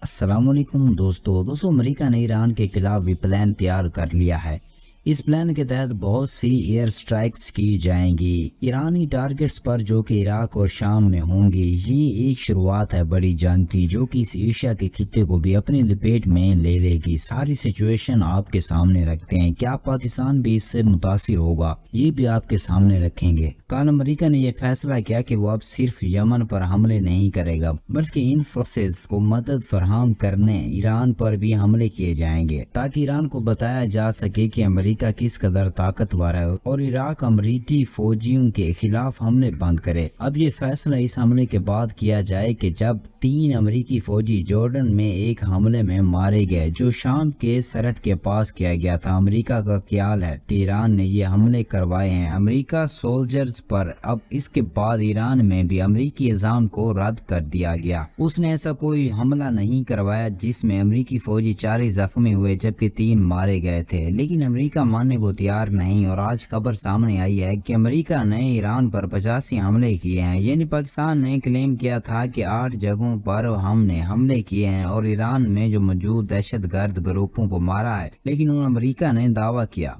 السلام علیکم دوستو امریکہ نے ایران کے خلاف بھی پلان تیار کر لیا ہے۔ اس پلان کے تحت بہت سی ایئر سٹرائکس کی جائیں گی ایرانی ٹارگٹس پر، جو کہ عراق اور شام میں ہوں گی۔ یہ ایک شروعات ہے بڑی جنگ کی، جو کہ اس ایشیا کے خطے کو بھی اپنی لپیٹ میں لے لے گی۔ ساری سچویشن آپ کے سامنے رکھتے ہیں۔ کیا پاکستان بھی اس سے متاثر ہوگا، یہ بھی آپ کے سامنے رکھیں گے۔ کل امریکہ نے یہ فیصلہ کیا کہ وہ اب صرف یمن پر حملے نہیں کرے گا، بلکہ ان فورسز کو مدد فراہم کرنے ایران پر بھی حملے کیے جائیں گے، تاکہ ایران کو بتایا جا سکے کہ امریکہ کس قدر طاقتور ہے اور عراق امریکی فوجیوں کے خلاف حملے بند کرے۔ اب یہ فیصلہ اس حملے کے بعد کیا جائے کہ جب 3 امریکی فوجی جارڈن میں ایک حملے میں مارے گئے، جو شام کے سرحد کے پاس کیا گیا تھا۔ امریکہ کا خیال ہے کہ ایران نے یہ حملے کروائے ہیں امریکہ سولجرز پر۔ اب اس کے بعد ایران میں بھی امریکی الزام کو رد کر دیا گیا۔ اس نے ایسا کوئی حملہ نہیں کروایا جس میں امریکی فوجی 40 زخمی ہوئے جبکہ 3 مارے گئے تھے، لیکن امریکہ ماننے کو تیار نہیں۔ اور آج خبر سامنے آئی ہے کہ امریکہ نے ایران پر 85 حملے کیے ہیں۔ یعنی پاکستان نے کلیم کیا تھا کہ 8 جگہوں پر ہم نے حملے کیے ہیں اور ایران میں جو موجود دہشت گرد گروپوں کو مارا ہے، لیکن امریکہ نے دعویٰ کیا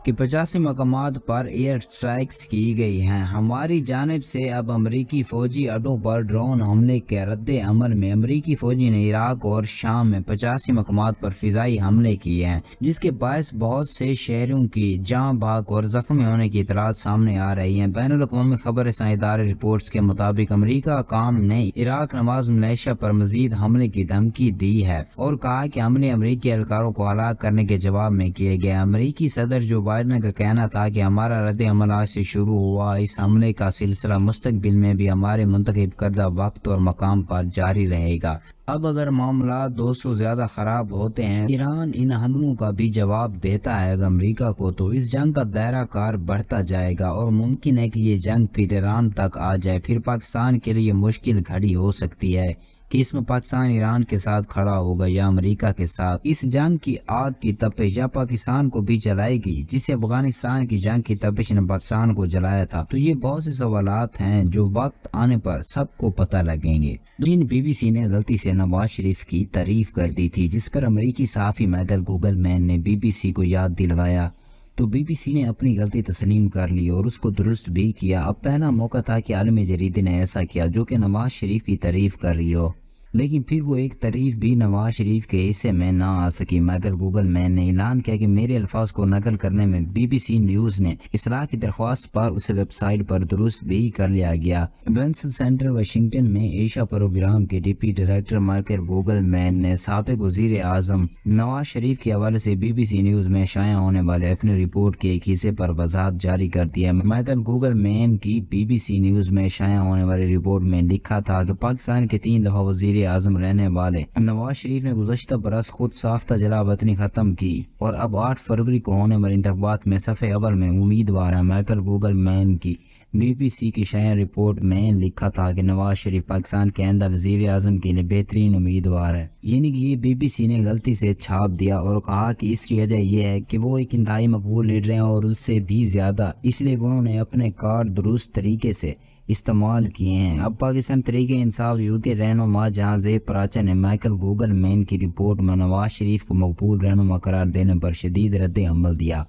کہ 85 مقامات پر ایئر سٹرائکس کی گئی ہیں۔ ہماری جانب سے اب امریکی فوجی اڈوں پر ڈرون حملے کے رد عمل میں امریکی فوجی نے عراق اور شام میں 85 مقامات پر فضائی حملے کیے ہیں، جس کے باعث بہت سے شہریوں کی جاں بحق اور زخمی ہونے کی اطلاعات سامنے آ رہی ہیں۔ بین الاقوامی خبر رساں ادارے رپورٹس کے مطابق امریکہ حکام نے عراق نواز ملیشیا پر مزید حملے کی دھمکی دی ہے اور کہا کہ حملے امریکی اہلکاروں کو ہلاک کرنے کے جواب میں کیے گئے۔ امریکی صدر جو بائیڈن کا کہنا تھا کہ ہمارا رد عمل آج سے شروع ہوا، اس حملے کا سلسلہ مستقبل میں بھی ہمارے منتخب کردہ وقت اور مقام پر جاری رہے گا۔ اب اگر معاملات زیادہ خراب ہوتے ہیں، ایران ان حملوں کا بھی جواب دیتا ہے امریکہ کو، تو اس جنگ کا دائرہ کار بڑھتا جائے گا اور ممکن ہے کہ یہ جنگ پھر ایران تک آ جائے۔ پھر پاکستان کے لیے مشکل کھڑی ہو سکتی ہے کہ اس میں پاکستان ایران کے ساتھ کھڑا ہوگا یا امریکہ کے ساتھ۔ اس جنگ کی آگ کی تپش یا پاکستان کو بھی جلائے گی، جسے افغانستان کی جنگ کی تپش نے پاکستان کو جلایا تھا۔ تو یہ بہت سے سوالات ہیں جو وقت آنے پر سب کو پتہ لگیں گے۔ بی بی سی نے غلطی سے نواز شریف کی تعریف کر دی تھی، جس پر امریکی صحافی مائیکل گوگل مین نے بی بی سی کو یاد دلوایا، تو بی بی سی نے اپنی غلطی تسلیم کر لی اور اس کو درست بھی کیا۔ اب پہلا موقع تھا کہ عالمی جریدے نے ایسا کیا جو کہ نواز شریف کی تعریف کر رہی ہو، لیکن پھر وہ ایک تعریف بھی نواز شریف کے حصے میں نہ آ سکی۔ مائیکل گوگل مین نے اعلان کیا کہ میرے الفاظ کو نقل کرنے میں بی بی سی نیوز نے اصلاح کی درخواست پر اسے ویب سائٹ پر درست بھی کر لیا گیا۔ ونسل سینٹر واشنگٹن میں ایشیا پروگرام کے ڈپٹی ڈائریکٹر مائیکل گوگل مین نے سابق وزیر اعظم نواز شریف کے حوالے سے بی بی سی نیوز میں شائع ہونے والے اپنی رپورٹ کے ایک حصے پر وضاحت جاری کر دیا۔ مائیکل گوگل مین کی بی بی سی نیوز میں شائع ہونے والی رپورٹ میں لکھا تھا کہ پاکستان کے 3 دفعہ وزیر اعظم رہنے والے نواز شریف نے گزشتہ برس خود ساختہ جلا وطنی ختم کی اور اب 8 فروری کو ہونے والے انتخابات میں صف اول میں امیدوار ہیں۔ مائیکل گوگل مین کی بی بی سی کی شائع رپورٹ میں لکھا تھا کہ نواز شریف پاکستان کے آئندہ وزیر اعظم کے لیے بہترین امیدوار ہے۔ یعنی کہ یہ بی بی سی نے غلطی سے چھاپ دیا اور کہا کہ اس کی وجہ یہ ہے کہ وہ ایک انتہائی مقبول لیڈر ہیں اور اس سے بھی زیادہ، اس لیے انہوں نے اپنے کارڈ درست طریقے سے استعمال کیے ہیں۔ اب پاکستان تحریک انصاف یو کے رہنما جہاں زیب پراچا نے مائیکل گوگل مین کی رپورٹ میں نواز شریف کو مقبول رہنما قرار دینے پر شدید رد عمل دیا۔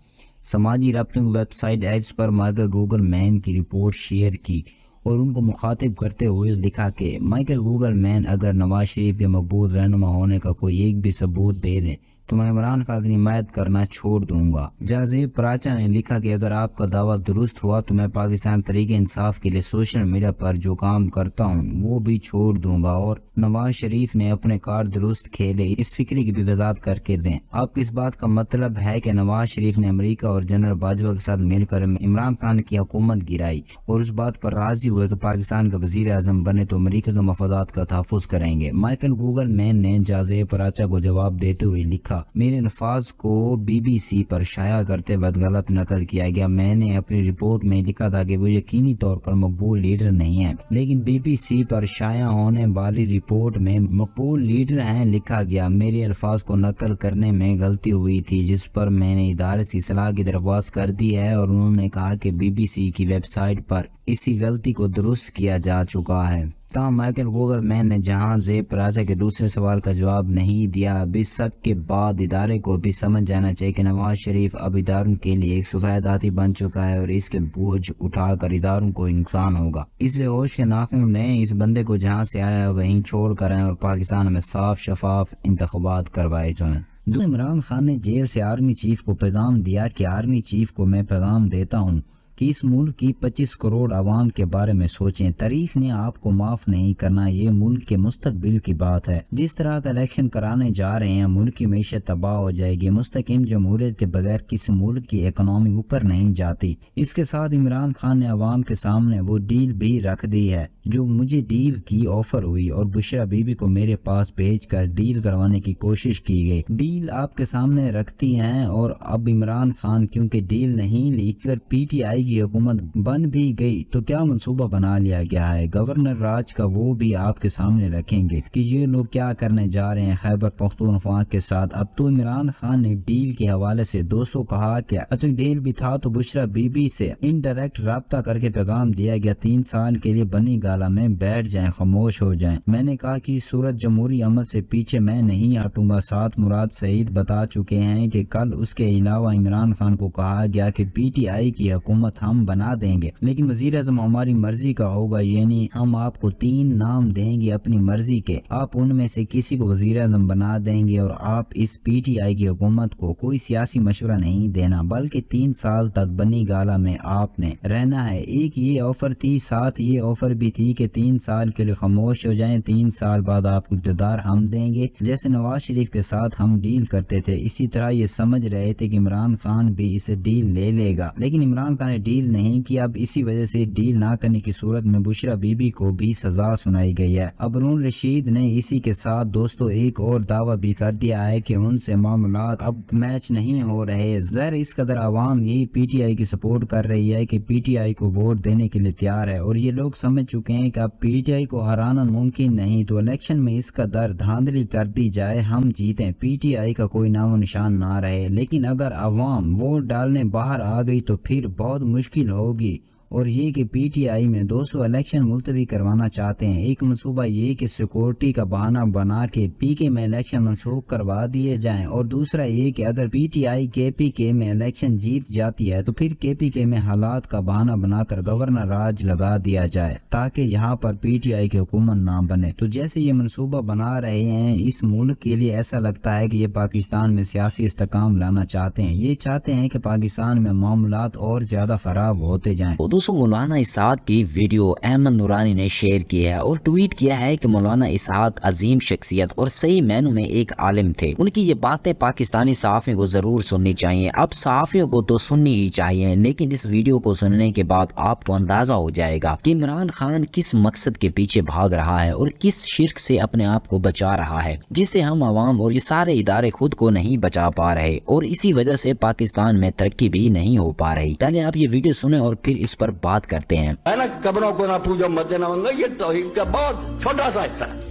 سماجی رابطوں ویب سائٹ ایکس پر مائیکل گوگل مین کی رپورٹ شیئر کی اور ان کو مخاطب کرتے ہوئے لکھا کہ مائیکل گوگل مین اگر نواز شریف کے مقبول رہنما ہونے کا کوئی ایک بھی ثبوت دے دیں تو میں عمران خان کی حمایت کرنا چھوڑ دوں گا۔ جازیب پراچا نے لکھا کہ اگر آپ کا دعویٰ درست ہوا تو میں پاکستان تحریک انصاف کے لیے سوشل میڈیا پر جو کام کرتا ہوں وہ بھی چھوڑ دوں گا اور نواز شریف نے اپنے کارڈ درست کھیلے، اس فکری کی بھی وضاحت کر کے دیں۔ آپ کو اس بات کا مطلب ہے کہ نواز شریف نے امریکہ اور جنرل باجوہ کے ساتھ مل کر عمران خان کی حکومت گرائی اور اس بات پر راضی ہوئے کہ پاکستان کا وزیر اعظم بنے تو امریکہ کے مفادات کا تحفظ کریں گے۔ مائیکل گوگل مین نے جازیب پراچا کو جواب دیتے ہوئے لکھا، میرے الفاظ کو بی بی سی پر شائع کرتے وقت غلط نقل کیا گیا۔ میں نے اپنی رپورٹ میں لکھا تھا کہ وہ یقینی طور پر مقبول لیڈر نہیں ہیں، لیکن بی بی سی پر شائع ہونے والی رپورٹ میں مقبول لیڈر ہیں لکھا گیا۔ میرے الفاظ کو نقل کرنے میں غلطی ہوئی تھی جس پر میں نے ادارے سے اصلاح کی درخواست کر دی ہے اور انہوں نے کہا کہ بی بی سی کی ویب سائٹ پر اسی غلطی کو درست کیا جا چکا ہے۔ تاہم مائیکل گوگر مین نے جہاں زیب پرازا کے دوسرے سوال کا جواب نہیں دیا، اب اس سب کے بعد ادارے کو بھی سمجھ جانا چاہیے کہ نواز شریف اب اداروں کے لیے ایک سفید ہاتھی بن چکا ہے اور اس کے بوجھ اٹھا کر اداروں کو نقصان ہوگا۔ اس لیے ہوش کے ناخن نے اس بندے کو جہاں سے آیا وہیں چھوڑ کر آئے اور پاکستان میں صاف شفاف انتخابات کروائے جائیں۔ عمران خان نے جیل سے آرمی چیف کو پیغام دیا کہ آرمی چیف کو میں پیغام دیتا ہوں کہ اس ملک کی 25 کروڑ عوام کے بارے میں سوچیں، تاریخ نے آپ کو معاف نہیں کرنا، یہ ملک کے مستقبل کی بات ہے۔ جس طرح کا الیکشن کرانے جا رہے ہیں ملک کی معیشت تباہ ہو جائے گی، مستقیم جمہوریت کے بغیر کسی ملک کی اکنامی اوپر نہیں جاتی۔ اس کے ساتھ عمران خان نے عوام کے سامنے وہ ڈیل بھی رکھ دی ہے جو مجھے ڈیل کی آفر ہوئی اور بشرا بی بی کو میرے پاس بھیج کر ڈیل کروانے کی کوشش کی گئی۔ ڈیل آپ کے سامنے رکھتی ہیں اور اب عمران خان کیونکہ ڈیل نہیں لی کر پی ٹی آئی کی حکومت بن بھی گئی تو کیا منصوبہ بنا لیا گیا ہے گورنر راج کا، وہ بھی آپ کے سامنے رکھیں گے کہ یہ لوگ کیا کرنے جا رہے ہیں خیبر پختونخوا کے ساتھ۔ اب تو عمران خان نے ڈیل کے حوالے سے دوستوں کہا کہ اچھا ڈیل بھی تھا تو بشرا بی بی سے انڈائریکٹ رابطہ کر کے پیغام دیا گیا 3 سال کے لیے بنی گالا میں بیٹھ جائیں، خاموش ہو جائیں۔ میں نے کہا کہ صورت جمہوری عمل سے پیچھے میں نہیں ہٹوں گا۔ ساتھ مراد سعید بتا چکے ہیں کہ کل اس کے علاوہ عمران خان کو کہا گیا کہ پی ٹی آئی کی حکومت ہم بنا دیں گے لیکن وزیر اعظم ہماری مرضی کا ہوگا، یعنی ہم آپ کو 3 نام دیں گے اپنی مرضی کے، آپ ان میں سے کسی کو وزیر اعظم بنا دیں گے اور آپ اس پی ٹی آئی کی حکومت کو کوئی سیاسی مشورہ نہیں دینا بلکہ 3 سال تک بنی گالا میں آپ نے رہنا ہے۔ ایک یہ آفر تھی، ساتھ یہ آفر بھی تھی کہ 3 سال کے لیے خاموش ہو جائیں، 3 سال بعد آپ کو اقتدار ہم دیں گے جیسے نواز شریف کے ساتھ ہم ڈیل کرتے تھے۔ اسی طرح یہ سمجھ رہے تھے کہ عمران خان بھی اسے ڈیل لے لے گا لیکن عمران خان نے ڈیل نہیں کیا۔ اب اسی وجہ سے ڈیل نہ کرنے کی صورت میں بشرا بی بی کو بھی سزا سنائی گئی ہے۔ اب ارون رشید نے اسی کے ساتھ دوستوں ایک اور دعویٰ بھی کر دیا ہے کہ ان سے معاملات اب میچ نہیں ہو رہے۔ ظاہر اس قدر عوام یہی پی ٹی آئی کی سپورٹ کر رہی ہے کہ پی ٹی آئی کو ووٹ دینے کے لیے تیار ہے اور یہ لوگ سمجھ چکے ہیں کہ اب پی ٹی آئی کو ہرانا ممکن نہیں تو الیکشن میں اس کا در دھاندلی کر دی جائے، ہم جیتیں، پی ٹی آئی کا کوئی نام و نشان نہ رہے۔ لیکن اگر عوام ووٹ ڈالنے باہر آ گئی تو پھر بہت مشکل ہوگی۔ اور یہ کہ پی ٹی آئی میں 200 الیکشن ملتوی کروانا چاہتے ہیں۔ ایک منصوبہ یہ کہ سیکورٹی کا بہانہ بنا کے پی کے میں الیکشن منسوخ کروا دیے جائیں اور دوسرا یہ کہ اگر پی ٹی آئی کے پی کے میں الیکشن جیت جاتی ہے تو پھر کے پی کے میں حالات کا بہانہ بنا کر گورنر راج لگا دیا جائے تاکہ یہاں پر پی ٹی آئی کی حکومت نہ بنے۔ تو جیسے یہ منصوبہ بنا رہے ہیں اس ملک کے لیے ایسا لگتا ہے کہ یہ پاکستان میں سیاسی استحکام لانا چاہتے ہیں، یہ چاہتے ہیں کہ پاکستان میں معاملات اور زیادہ خراب ہوتے جائیں۔ دوستوں مولانا اسحاق کی ویڈیو احمد نورانی نے شیئر کی ہے اور ٹویٹ کیا ہے کہ مولانا اسحاق عظیم شخصیت اور صحیح معنوں میں ایک عالم تھے، ان کی یہ باتیں پاکستانی صحافیوں کو ضرور سننی چاہیے۔ اب صحافیوں کو تو سننی ہی چاہیے لیکن اس ویڈیو کو سننے کے بعد آپ کو اندازہ ہو جائے گا کہ عمران خان کس مقصد کے پیچھے بھاگ رہا ہے اور کس شرک سے اپنے آپ کو بچا رہا ہے جسے ہم عوام اور یہ سارے ادارے خود کو نہیں بچا پا رہے اور اسی وجہ سے پاکستان میں ترقی بھی نہیں ہو پا رہی۔ پہلے آپ یہ ویڈیو سنیں اور پھر اس پر بات کرتے ہیں۔ ہے نا، قبروں کو نہ پوجو مت نہ منگو، یہ توحید کا بہت چھوٹا سا حصہ ہے۔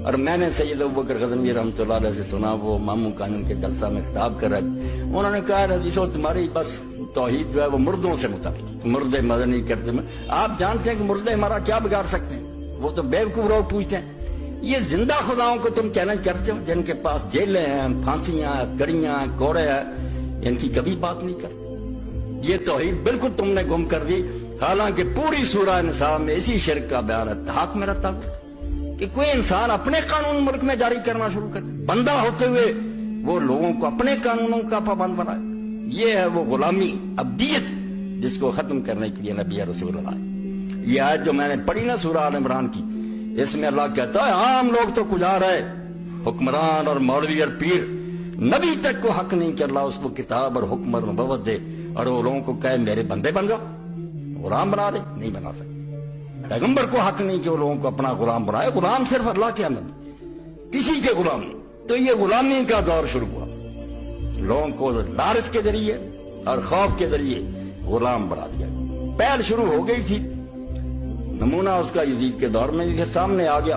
اور میں نے سید ابوبکر غزنوی رحمۃ اللہ علیہ سے سنا، وہ ماموں قانون کے جلسہ میں خطاب کر رہے، انہوں نے کہا حدیثوں تمہاری بس توحید جو ہے وہ مردوں سے متعلق، مردے مدد نہیں کرتے۔ آپ جانتے ہیں کہ مردے ہمارا کیا بگاڑ سکتے ہیں؟ وہ تو بیوقوف لوگ پوچھتے ہیں۔ یہ زندہ خداؤں کو تم چیلنج کرتے ہو جن کے پاس جیلیں ہیں، پھانسیاں ہیں، کڑیاں ہیں، کوڑے ہیں، ان کی کبھی بات نہیں کرتے۔ یہ توحید بالکل تم نے گم کر دی، حالانکہ پوری سورہ نساء میں اسی شرک کا بیان ہے۔ حق میں رہتا کہ کوئی انسان اپنے قانون ملک میں جاری کرنا شروع کرے، بندہ ہوتے ہوئے وہ لوگوں کو اپنے قانونوں کا پابند بنائے، یہ ہے وہ غلامی، عبدیت، جس کو ختم کرنے کے لیے نبی رسول اللہ ہے۔ یہ آیت جو میں نے پڑھی نا سورہ آل عمران کی، اس میں اللہ کہتا ہے عام لوگ تو گزار ہے، حکمران اور مولوی اور پیر، نبی تک کو حق نہیں کہ اللہ اس کو کتاب اور حکم اور نبوت دے اور وہ لوگوں کو کہے میرے بندے بن جاؤ، غلام بنا دے، نہیں بنا سکتے۔ پیغمبر کو حق نہیں کہ وہ لوگوں کو اپنا غلام بنائے، غلام صرف اللہ کے اندر، کسی کے غلام نہیں۔ تو یہ غلامی کا دور شروع ہوا، لوگوں کو لالچ کے ذریعے اور خوف کے ذریعے غلام بنا دیا۔ پہل شروع ہو گئی تھی، نمونہ اس کا یزید کے دور میں بھی سامنے آ گیا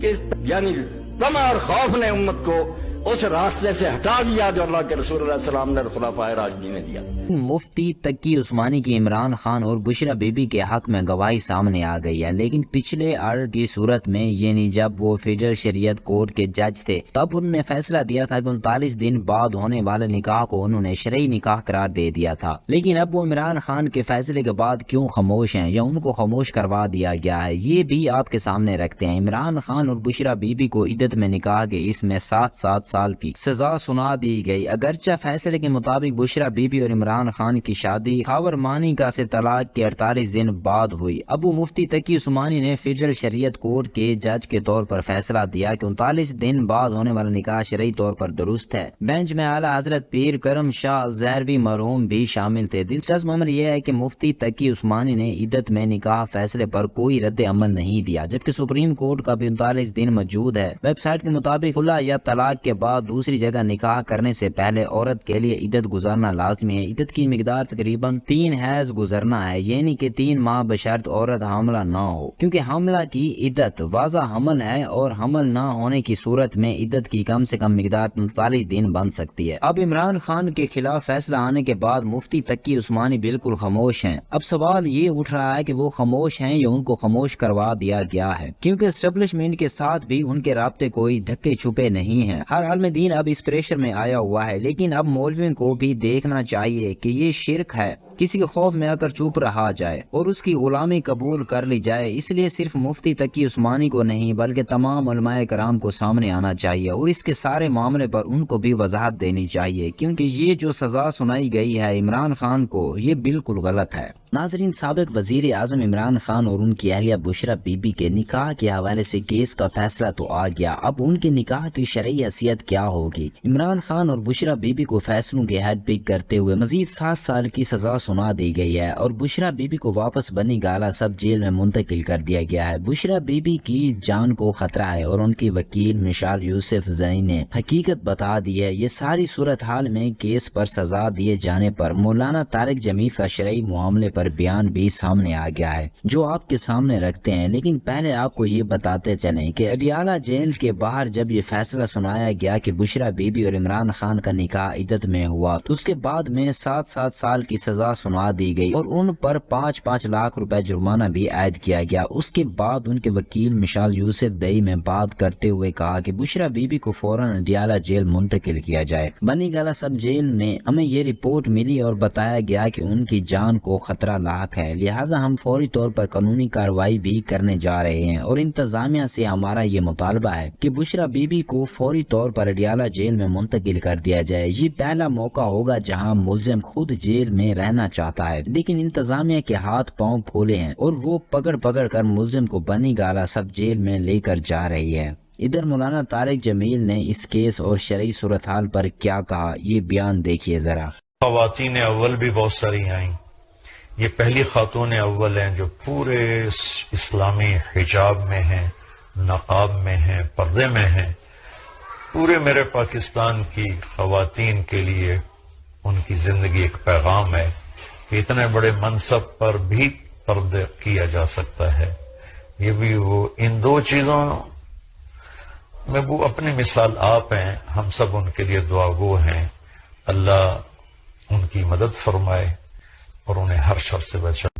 کہ یعنی طمع اور خوف نے امت کو اس راستے سے ہٹا دیا جو اللہ کے رسول علیہ السلام نے خلفائے راشدین نے دیا. مفتی تقی عثمانی کی عمران خان اور بشرا بی بی کے حق میں گواہی سامنے آ گئی ہے، لیکن پچھلے آرڈر کی صورت میں، یعنی جب وہ فیڈرل شریعت کورٹ کے جج تھے، تب انہوں نے فیصلہ دیا تھا کہ 39 دن بعد ہونے والے نکاح کو انہوں نے شرعی نکاح قرار دے دیا تھا. لیکن اب وہ عمران خان کے فیصلے کے بعد کیوں خاموش ہیں یا ان کو خاموش کروا دیا گیا ہے، یہ بھی آپ کے سامنے رکھتے ہیں. عمران خان اور بشرا بی بی کو عدت میں نکاح کے اس میں 7 سال کی سزا سنا دی گئی. اگرچہ فیصلے کے مطابق بشرا بی بی اور عمران خان کی شادی خاور مانیکا سے طلاق کے 48 دن بعد ہوئی. اب وہ مفتی تقی عثمانی نے فیڈرل شریعت کورٹ کے جج کے طور پر فیصلہ دیا کہ 39 دن بعد ہونے والا نکاح شرعی طور پر درست ہے. بینچ میں اعلیٰ حضرت پیر کرم شاہ الزہروی مرحوم بھی شامل تھے. دلچسپ امر یہ ہے کہ مفتی تقی عثمانی نے عدت میں نکاح فیصلے پر کوئی رد عمل نہیں دیا، جبکہ سپریم کورٹ کا بھی 39 دن موجود ہے. ویب سائٹ کے مطابق خلا یا طلاق کے بعد دوسری جگہ نکاح کرنے سے پہلے عورت کے لیے عدت گزارنا لازمی ہے. عدت کی مقدار تقریباً 3 حیض گزرنا ہے، یعنی کہ 3 ماہ بشرط عورت حاملہ نہ ہو، کیونکہ حاملہ کی عدت واضح حمل ہے اور حمل نہ ہونے کی صورت میں عدت کی کم سے کم مقدار 39 دن بن سکتی ہے. اب عمران خان کے خلاف فیصلہ آنے کے بعد مفتی تقی عثمانی بالکل خاموش ہیں. اب سوال یہ اٹھ رہا ہے کہ وہ خاموش ہیں یا ان کو خاموش کروا دیا گیا ہے، کیونکہ اسٹیبلشمنٹ کے ساتھ بھی ان کے رابطے کوئی ڈھکے چھپے نہیں ہیں. ہر عالم دین اب اس پریشر میں آیا ہوا ہے، لیکن اب مولویوں کو بھی دیکھنا چاہیے کہ یہ شرک ہے. کسی کے خوف میں آ کر چپ رہا جائے اور اس کی غلامی قبول کر لی جائے. اس لیے صرف مفتی تقی عثمانی کو نہیں بلکہ تمام علماء کرام کو سامنے آنا چاہیے اور اس کے سارے معاملے پر ان کو بھی وضاحت دینی چاہیے، کیونکہ یہ جو سزا سنائی گئی ہے عمران خان کو، یہ بالکل غلط ہے. ناظرین، سابق وزیر اعظم عمران خان اور ان کی اہلیہ بشرا بی بی کے نکاح کے حوالے سے کیس کا فیصلہ تو آ گیا. اب ان کے نکاح کی شرعی حیثیت کیا ہوگی؟ عمران خان اور بشرا بی بی کو فیصلوں کے ہیڈ پک کرتے ہوئے مزید 7 سال کی سزا سنا دی گئی ہے اور بشرا بی بی کو واپس بنی گالا سب جیل میں منتقل کر دیا گیا ہے. بشرا بی بی کی جان کو خطرہ ہے اور ان کی وکیل مشال یوسف زئی نے حقیقت بتا دی ہے. یہ ساری صورتحال میں کیس پر سزا دیے جانے پر مولانا طارق جمیل کا شرعی معاملے پر بیان بھی سامنے آ گیا ہے، جو آپ کے سامنے رکھتے ہیں. لیکن پہلے آپ کو یہ بتاتے چلیں کہ اڈیالہ جیل کے باہر جب یہ فیصلہ سنایا گیا کہ بشرا بی بی اور عمران خان کا نکاح عدت میں ہوا، تو اس کے بعد میں 7 سال کی سزا سنا دی گئی اور ان پر 5 لاکھ روپے جرمانہ بھی عائد کیا گیا. اس کے بعد ان کے وکیل مشال یوسف دئی میں بات کرتے ہوئے کہا کہ بشرا بی بی کو فوراً اڈیالہ جیل منتقل کیا جائے. بنی گالا سب جیل میں ہمیں یہ رپورٹ ملی اور بتایا گیا کہ ان کی جان کو خطرہ لاحق ہے، لہٰذا ہم فوری طور پر قانونی کارروائی بھی کرنے جا رہے ہیں اور انتظامیہ سے ہمارا یہ مطالبہ ہے کہ بشرا بی بی کو فوری طور پر اڈیالہ جیل میں منتقل کر دیا جائے. یہ پہلا موقع ہوگا جہاں ملزم خود جیل میں رہنا چاہتا ہے، لیکن انتظامیہ کے ہاتھ پاؤں پھولے ہیں اور وہ پکڑ کر ملزم کو بنی گالا سب جیل میں لے کر جا رہی ہے. ادھر مولانا طارق جمیل نے اس کیس اور شرعی صورتحال پر کیا کہا، یہ بیان دیکھیے ذرا. خواتین اول بھی بہت ساری آئیں. یہ پہلی خاتون اول ہیں جو پورے اسلامی حجاب میں ہیں، نقاب میں ہیں، پردے میں ہیں. پورے میرے پاکستان کی خواتین کے لیے ان کی زندگی ایک پیغام ہے کہ اتنے بڑے منصب پر بھی پردہ کیا جا سکتا ہے. یہ بھی وہ ان 2 چیزوں میں وہ اپنی مثال آپ ہیں. ہم سب ان کے لیے دعا گو ہیں. اللہ ان کی مدد فرمائے اور انہیں ہر شر سے بچائے.